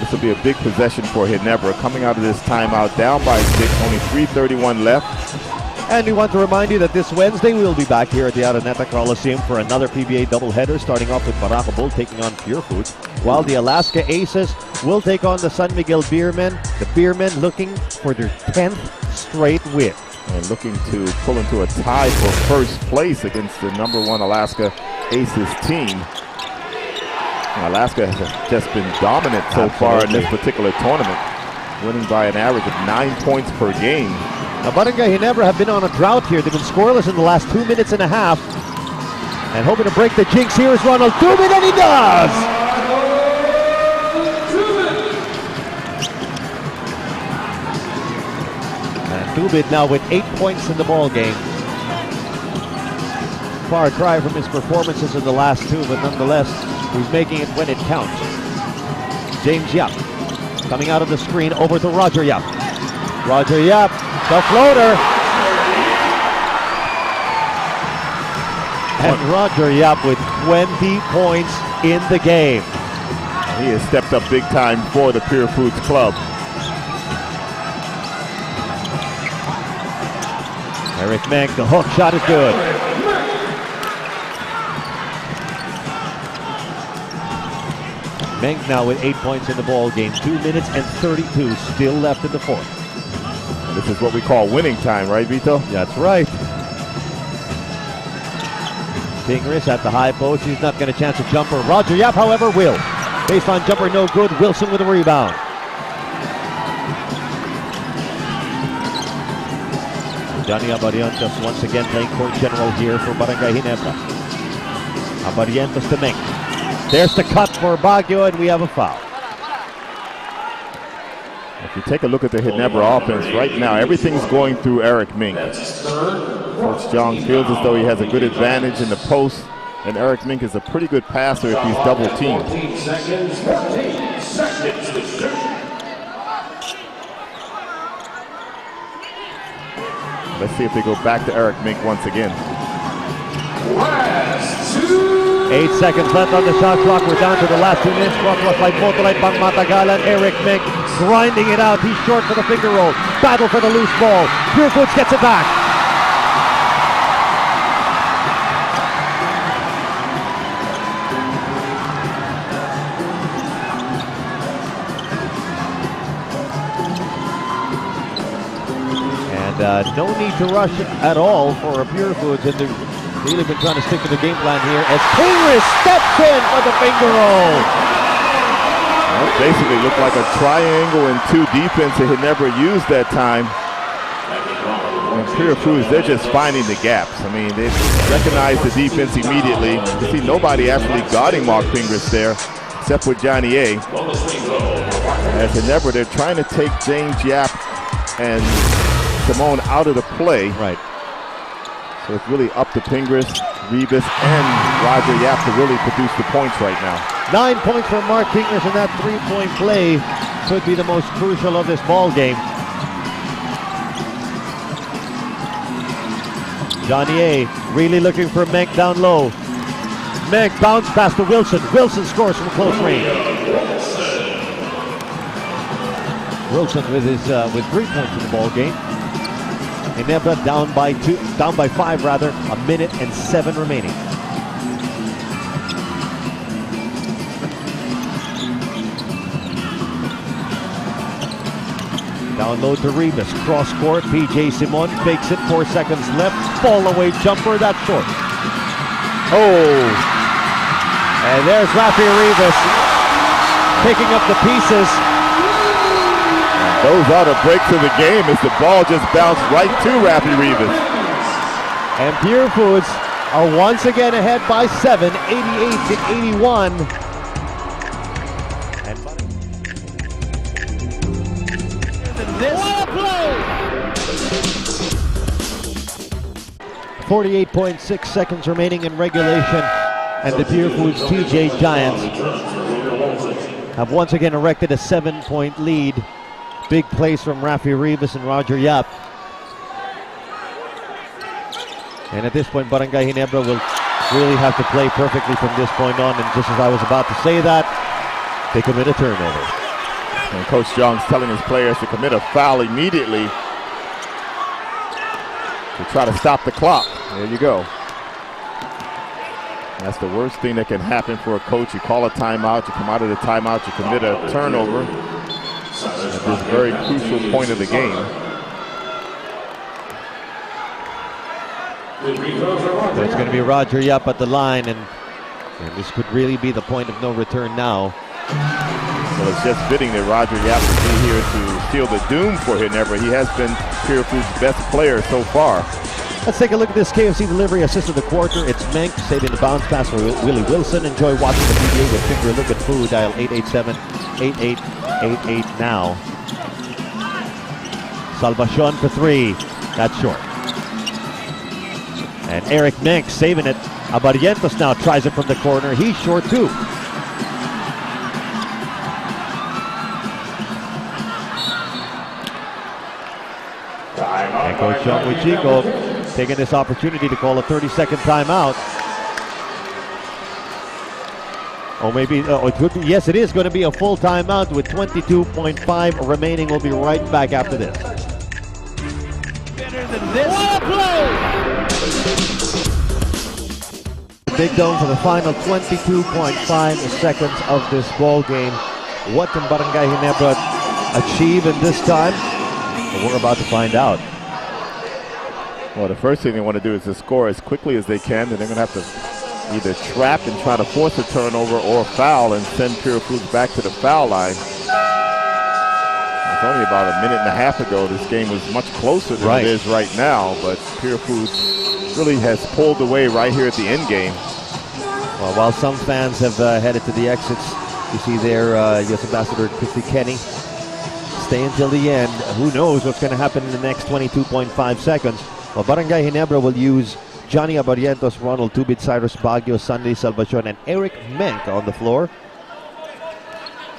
This will be a big possession for Ginebra coming out of this timeout down by 6, only 3:31 left. And we want to remind you that this Wednesday we'll be back here at the Araneta Coliseum for another PBA doubleheader, starting off with Barako Bull taking on PureFoods, while the Alaska Aces will take on the San Miguel Beermen. The Beermen looking for their 10th straight win. And looking to pull into a tie for first place against the #1 Alaska Aces team. Alaska has just been dominant so far in this particular tournament, winning by an average of 9 points per game. Now, Barangay Ginebra have been on a drought here. They've been scoreless in the last 2 minutes and a half. And hoping to break the jinx here is Ronald Tubin, and he does! And Tubin now with 8 points in the ball game. Far cry from his performances in the last 2, but nonetheless, he's making it when it counts. James Yap coming out of the screen over to Roger Yap. Roger Yap, the floater. And Roger Yap with 20 points in the game. He has stepped up big time for the PureFoods club. Eric Menk, the hook shot is good. Menk now with 8 points in the ball game. 2 minutes and 32 still left in the fourth. And this is what we call winning time, right, Vito? That's right. Fingers at the high post. He's not going to chance a jumper. Roger Yap, however, will. Baseline jumper, no good. Wilson with a rebound. Johnny Abarientos once again playing court general here for Barangay Ginebra. Abarientos to Meng. There's the cut for Baguio, and we have a foul. If you take a look at the Ginebra offense right now, everything's going through Eric Mink. Coach Jong feels as though he has a good advantage in the post, and Eric Mink is a pretty good passer if he's double teamed. Let's see if they go back to Eric Mink once again. 8 seconds left on the shot clock. We're down to the last 2 minutes. Cross by Motoray Pangmatagalan. Eric Mink grinding it out. He's short for the finger roll. Battle for the loose ball. PureFoods gets it back. And no need to rush at all for PureFoods, and they've really been trying to stick to the game plan here as Pingris steps in for the finger roll. Well, it basically looked like a triangle and 2 defense that had never used that time. And PureFoods, they're just finding the gaps. I mean, they recognize the defense immediately. You see nobody actually guarding Mark Pingris there, except for Johnny A. As Ginebra, they're trying to take James Yap and Simone out of the play. Right. So it's really up to Pingris, Rivas, and Roger Yap to really produce the points right now. 9 points for Mark Pingris, and that 3-point play could be the most crucial of this ball game. Johnny A really looking for Menk down low. Menk bounce pass to Wilson. Wilson scores from close range. Wilson with 3 points in the ball game. Ginebra down by 5 rather. 1 minute and 7 remaining. Down low to Rivas, cross court, PJ Simon fakes it, 4 seconds left, fall away jumper, that's short. Oh! And there's Rafi Rivas picking up the pieces. Those are the breaks of the game as the ball just bounced right to Rafi Rivas. And PureFoods are once again ahead by 7, 88-81. 48.6 seconds remaining in regulation, and the PureFoods TJ Giants have once again erected a 7-point lead. Big plays from Rafi Rivas and Roger Yap. And at this point, Barangay Ginebra will really have to play perfectly from this point on, and just as I was about to say that, they commit a turnover. And Coach Young's telling his players to commit a foul immediately to try to stop the clock. There you go. That's the worst thing that can happen for a coach. You call a timeout, you come out of the timeout, you commit a turnover at this very crucial point of the game. So it's going to be Roger Yap at the line, and this could really be the point of no return now. Well, it's just fitting that Roger Yap will be here to seal the doom for Ginebra. He has been PureFoods' best player so far. Let's take a look at this KFC delivery assist of the quarter. It's Menk saving the bounce pass for Willie Wilson. Enjoy watching the PBA with Finger Look at Food. Dial 887-8888 now. Salvacion for 3. That's short. And Eric Menk saving it. Abarientos now tries it from the corner. He's short too. And Coach Sean Wichico taking this opportunity to call a 30-second timeout. Or maybe, it could be, yes, it is going to be a full timeout with 22.5 remaining. We'll be right back after this. Better than this. What a play! Big Dome for the final 22.5 seconds of this ball game. What can Barangay Ginebra achieve in this time? Well, we're about to find out. Well, the first thing they want to do is to score as quickly as they can, and they're going to have to either trap and try to force a turnover or foul and send PureFoods back to the foul line. It's only about a minute and a half ago this game was much closer than it is right now, but PureFoods really has pulled away right here at the end game. Well, while some fans have headed to the exits, you see there U.S. Ambassador Christy Kenny stay until the end. Who knows what's going to happen in the next 22.5 seconds. Well, Barangay Ginebra will use Johnny Abarientos, Ronald Tubit, Cyrus Baguio, Sunday Salvacion, and Eric Menk on the floor.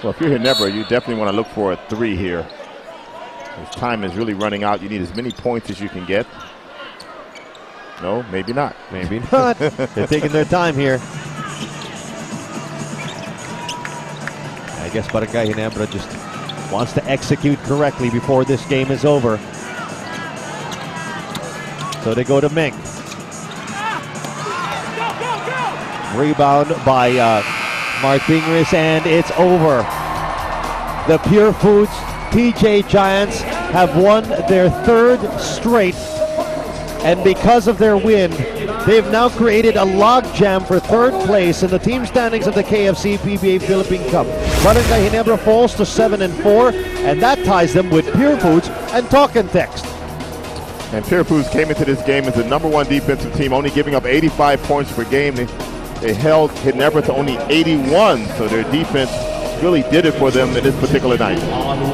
So if you're Ginebra, you definitely want to look for a 3 here. As time is really running out, you need as many points as you can get. No, maybe not. Maybe not. They're taking their time here. I guess Barangay Ginebra just wants to execute correctly before this game is over. So they go to Menk. Rebound by Martinez, and it's over. The PureFoods TJ Giants have won their 3rd straight, and because of their win, they've now created a logjam for 3rd place in the team standings of the KFC PBA Philippine Cup. Barangay Ginebra falls to 7-4, and that ties them with PureFoods and Talk and Text. And PureFoods came into this game as the #1 defensive team, only giving up 85 points per game. They held Ginebra to only 81, so their defense really did it for them in this particular night.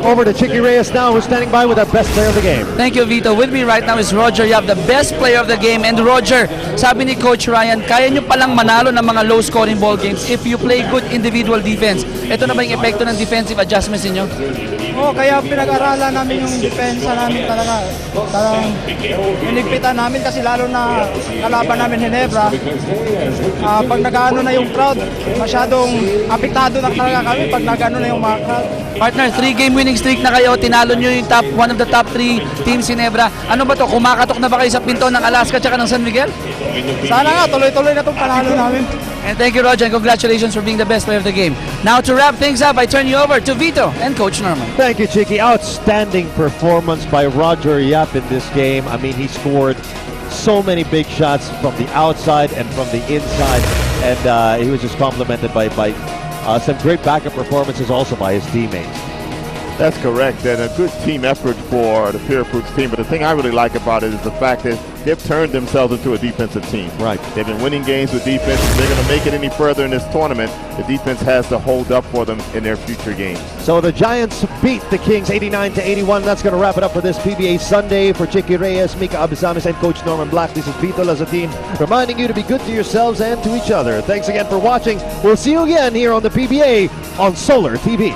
Over to Chicky Reyes now, who's standing by with our best player of the game. Thank you, Vito. With me right now is Roger Yap, the best player of the game. And Roger, sabi ni Coach Ryan, kaya nyo palang manalo ng mga low-scoring ball games if you play good individual defense. Ito na ba yung epekto ng defensive adjustments ninyo? Oo, kaya pinag-aralan namin yung depensa namin talaga. Inigpitan namin kasi lalo na kalaban namin Ginebra. Pag nag-ano na yung crowd, masyadong apektado na talaga kami pag nag-ano na yung mga crowd. Partner, 3-game winning streak na kayo. Tinalo nyo yung one of the top 3 teams Ginebra. Ano ba to? Kumakatok na ba kayo sa pinto ng Alaska at ng San Miguel? Sana nga, tuloy-tuloy na itong panalo namin. And thank you, Roger, and congratulations for being the best player of the game. Now to wrap things up, I turn you over to Vito and Coach Norman. Thank you, Chicky. Outstanding performance by Roger Yap in this game. I mean, he scored so many big shots from the outside and from the inside, and he was just complimented by some great backup performances also by his teammates. That's correct, and a good team effort for the PureFoods team. But the thing I really like about it is the fact that they've turned themselves into a defensive team. Right. They've been winning games with defense. If they're going to make it any further in this tournament, the defense has to hold up for them in their future games. So the Giants beat the Kings 89-81. That's going to wrap it up for this PBA Sunday. For Chicky Reyes, Mika Abisamis, and Coach Norman Black, this is Vito Lazatin reminding you to be good to yourselves and to each other. Thanks again for watching. We'll see you again here on the PBA on Solar TV.